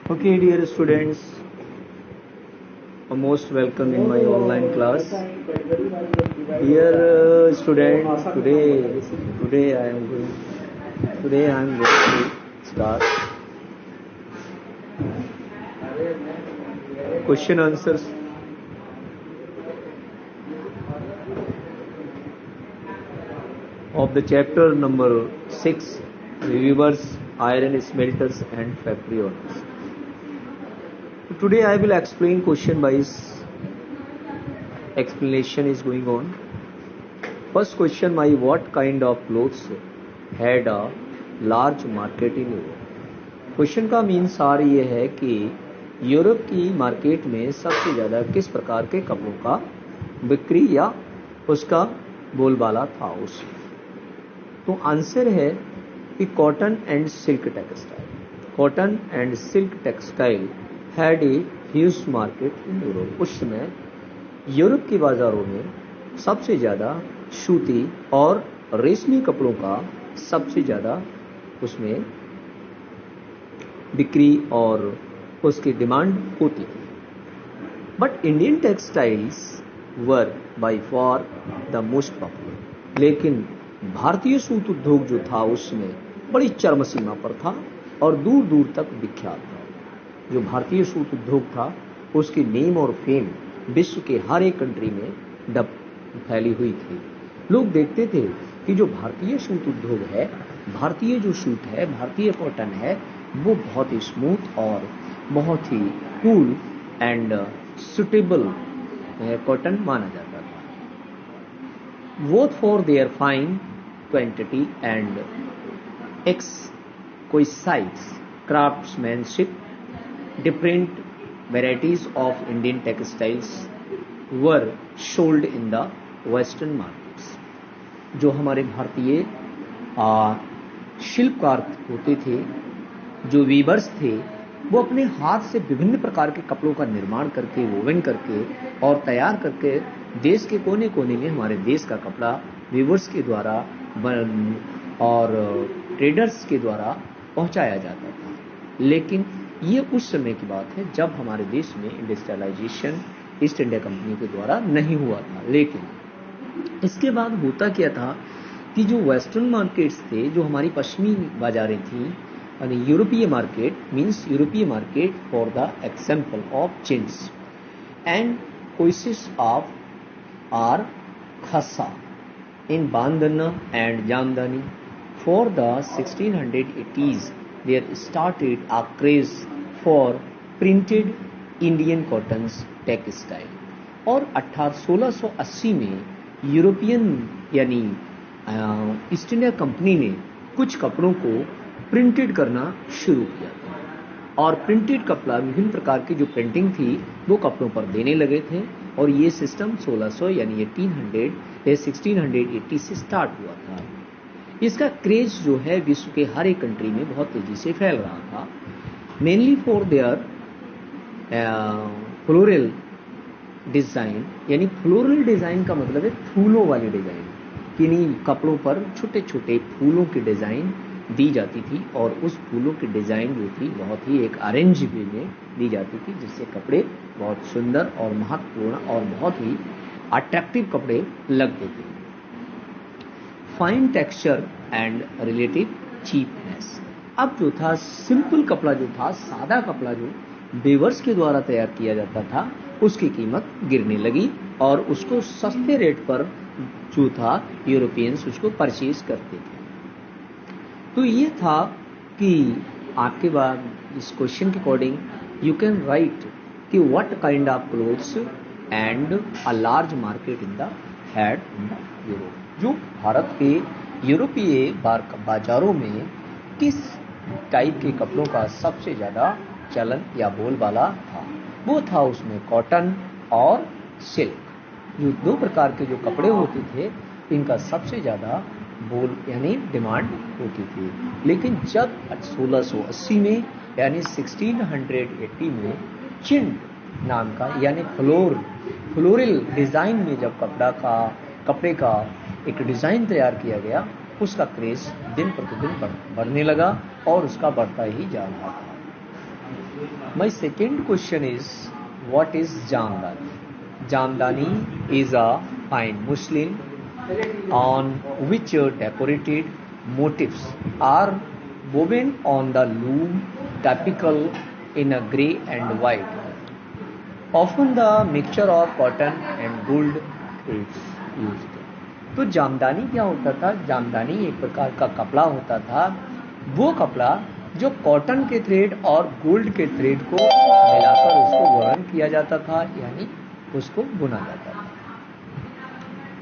Okay, dear students, most welcome in my online class. Dear students, today I am going to start question answers. Of the chapter number 6, Weavers, Iron Smelters and Factory Owners. Today I will explain question wise explanation is going on. First question, what kind of clothes had a large market in Europe? Question का mean सार ये है कि Europe की market में सबसे ज़्यादा किस प्रकार के कपड़ों का बिक्री या उसका बोलबाला था उसमें। तो आंसर है कि cotton and silk textile. Cotton and silk textile had a huge market in Europe. उस समय यूरोप के बाजारों में सबसे ज़्यादा सूती और रेशमी कपड़ों का सबसे ज़्यादा उसमें बिक्री और उसकी डिमांड होती थी। But Indian textiles were by far the most popular. लेकिन भारतीय सूत उद्योग जो था उसमें बड़ी चरम सीमा पर था और दूर दूर तक विख्यात था। जो भारतीय सूत उद्योग था उसकी नेम और फेम विश्व के हर एक कंट्री में फैली हुई थी। लोग देखते थे कि जो भारतीय सूत उद्योग है, भारतीय जो सूट है, भारतीय कॉटन है, वो बहुत ही स्मूथ और बहुत ही कूल एंड सुटेबल कॉटन माना जाता था। Both for their fine quantity and exquisite craftsmanship, different varieties of Indian textiles were sold in the western markets. जो हमारे भारतीय शिल्पकार होते थे, जो वीवर्स थे, वो अपने हाथ से विभिन्न प्रकार के कपड़ों का निर्माण करके, वोवन करके और तैयार करके देश के कोने कोने में हमारे देश का कपड़ा वीवर्स के द्वारा और ट्रेडर्स के द्वारा पहुंचाया जाता था। लेकिन ये उस समय की बात है जब हमारे देश में इंडस्ट्रियलाइजेशन ईस्ट इंडिया कंपनी के द्वारा नहीं हुआ था। लेकिन इसके बाद होता क्या था कि जो वेस्टर्न मार्केट्स थे, जो हमारी पश्चिमी बाजारें थी, यानी यूरोपीय मार्केट मीन्स यूरोपीय market for the example of chintz and cossaes of or khasa in bandanna and jamdani for the 1680s there started a craze for printed Indian cottons textile। और 1680 में यूरोपियन यानी ईस्ट इंडिया कंपनी ने कुछ कपड़ों को printed करना शुरू किया था और प्रिंटेड कपड़ा विभिन्न प्रकार की जो प्रिंटिंग थी वो कपड़ों पर देने लगे थे। और ये सिस्टम 1600 यानी 1800 या 1680 से स्टार्ट हुआ था। इसका क्रेज जो है विश्व के हर एक कंट्री में बहुत तेजी से फैल रहा था। Mainly for their floral design, यानी फ्लोरल डिजाइन का मतलब है फूलों वाली डिजाइन। किन्हीं कपड़ों पर छोटे छोटे फूलों की डिजाइन दी जाती थी और उस फूलों की डिजाइन जो थी बहुत ही एक अरेंज वे में दी जाती थी, जिससे कपड़े बहुत सुंदर और महत्वपूर्ण और बहुत ही अट्रैक्टिव कपड़े लगते थे। Fine texture and relative cheapness. अब जो था सिंपल कपड़ा जो था, सादा कपड़ा जो वेवर्स के द्वारा तैयार किया जाता था, उसकी कीमत गिरने लगी और उसको सस्ते रेट पर जो था यूरोपियंस उसको परचेज करते थे। तो ये था कि आपके बाद इस क्वेश्चन के अकॉर्डिंग यू कैन राइट कि what kind of clothes and a large market in the had in the Europe. जो भारत के यूरोपीय बाजारों में किस टाइप के कपड़ों का सबसे ज़्यादा चलन या बोलबाला था, वो था उसमें कॉटन और सिल्क। जो दो प्रकार के जो कपड़े होते थे, इनका सबसे ज़्यादा बोल यानी डिमांड होती थी। लेकिन जब 1680 में यानी 1680 में चिंड नाम का यानी फ्लोरल डिज़ाइन में जब कपड़े का एक डिज़ाइन तैयार किया गया, उसका क्रेज दिन प्रतिदिन बढ़ने लगा और उसका बढ़ता ही जा रहा था। My second question is what is jamdani? Jamdani is a fine muslin on which decorated motifs are woven on the loom, typical in a grey and white. Often the mixture of cotton and gold threads used. तो जामदानी क्या होता था? जामदानी एक प्रकार का कपड़ा होता था, वो कपड़ा जो कॉटन के थ्रेड और गोल्ड के थ्रेड को मिलाकर उसको वर्न किया जाता था, यानी उसको बुना जाता था,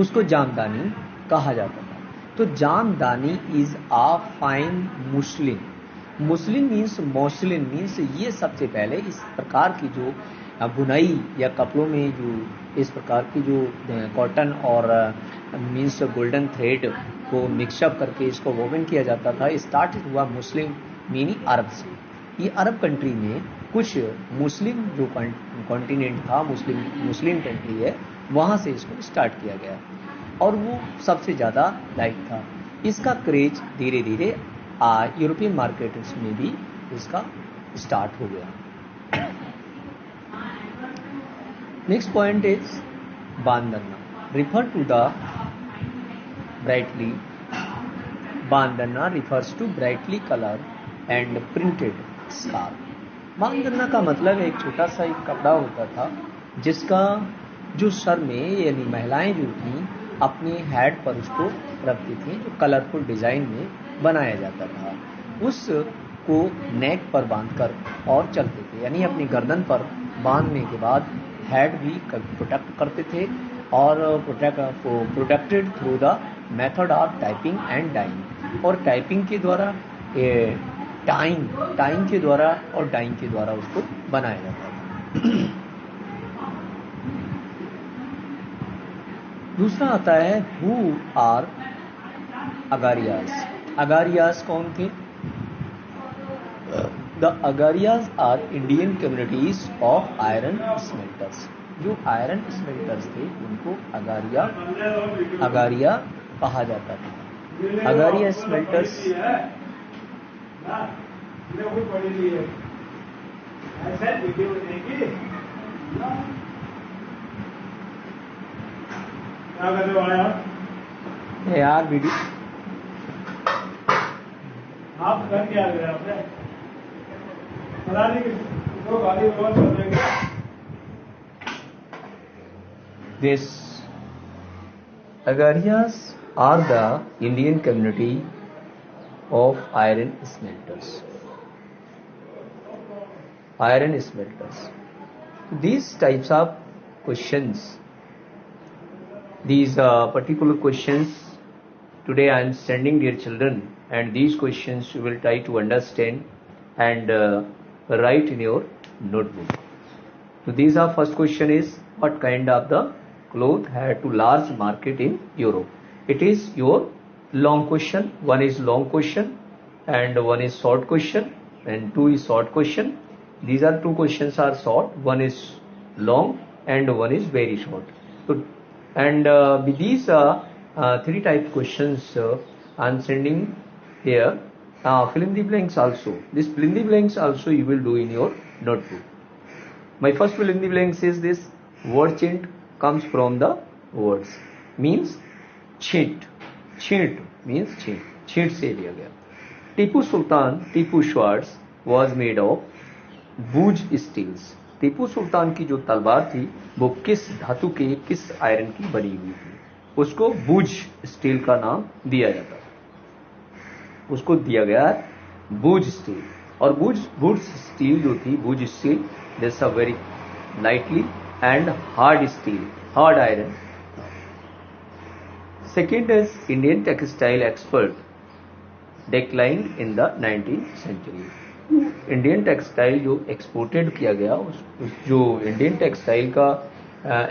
उसको जामदानी कहा जाता था। तो jamdani is a fine muslin. Muslin means muslin means ये सबसे पहले इस प्रकार की जो बुनाई या कपड़ों में जो इस प्रकार की जो कॉटन और मीन्स गोल्डन थ्रेड को मिक्सअप करके इसको वोवन किया जाता था, स्टार्ट हुआ मुस्लिम मीनिंग अरब से। ये अरब कंट्री में कुछ मुस्लिम जो कॉन्टिनेंट था, मुस्लिम कंट्री है, वहाँ से इसको स्टार्ट किया गया और वो सबसे ज़्यादा लाइक था। इसका क्रेज धीरे धीरे यूरोपियन मार्केट्स में भी इसका स्टार्ट हो गया। Next point is bandhana, refer to the brightly. Bandhana refers to brightly colour and printed scarf. Bandhana का मतलब एक छोटा सा एक कपड़ा होता था जिसका जो सर में यानी महिलाएं जो थी अपने हेड पर उसको रखती थी, जो कलरफुल डिजाइन में बनाया जाता था, उसको नेक पर बांधकर और चलते थे, यानी अपनी गर्दन पर बांधने के बाद हेड भी प्रोटेक्ट करते थे और protected through the method of typing and dyeing. और टाइपिंग के द्वारा, टाइंग के द्वारा और डाइंग के द्वारा उसको बनाया जाता है। दूसरा आता है हु आर अगारियाज। अगारियाज कौन थे? The Agarias are Indian communities of iron smelters. जो आयरन स्मेल्टर्स थे उनको अगारिया कहा जाता था। अगारिया स्मेल्टर्स यार वीडियो आप कर क्या आपने पता नहीं तो गाड़ी बहुत चल रही है। These Agarias are the Indian community of iron smelters. Iron smelters. These types of questions, these particular questions, today I am sending dear children, and these questions you will try to understand and write in your notebook. So these are first question is what kind of the cloth had to large market in Europe. It is your long question. One is long question and one is short question and two is short question. These are two questions are short, one is long and one is very short. So and with these three type questions I am sending here. Fill in the blanks also. This fill in the blanks also you will do in your notebook. My first fill in the blanks is this word chint comes from the words means chint. Chint means chint. Chint से लिया गया. Tipu Sultan, Tipu sword was made of wootz steels. Tipu Sultan की जो तलवार थी वो किस धातु के, किस आयरन की बनी हुई थी, उसको बूज स्टील का नाम दिया जाता है, उसको दिया गया बूज स्टील। और बूज स्टील जो थी, wootz steel this a very lightly and hard steel, hard iron. Second is Indian textile export declined in the 19th century. Indian textile जो एक्सपोर्टेड किया गया, जो इंडियन टेक्सटाइल का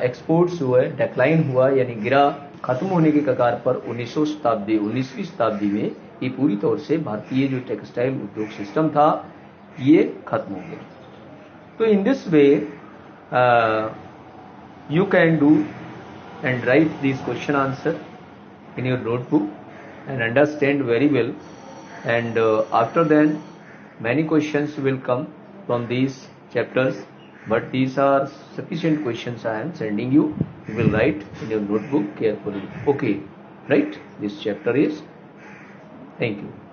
एक्सपोर्ट्स हुआ है, डेक्लाइन हुआ यानी गिरा, खत्म होने के कगार पर 19वीं शताब्दी में ये पूरी तौर से भारतीय जो टेक्सटाइल उद्योग सिस्टम था ये खत्म हो गया। तो in this way you can do and write these question answer in your notebook and understand very well and after then many questions will come from these chapters, but these are sufficient questions I am sending you. You will write in your notebook carefully. Okay, right? This chapter is. Thank you.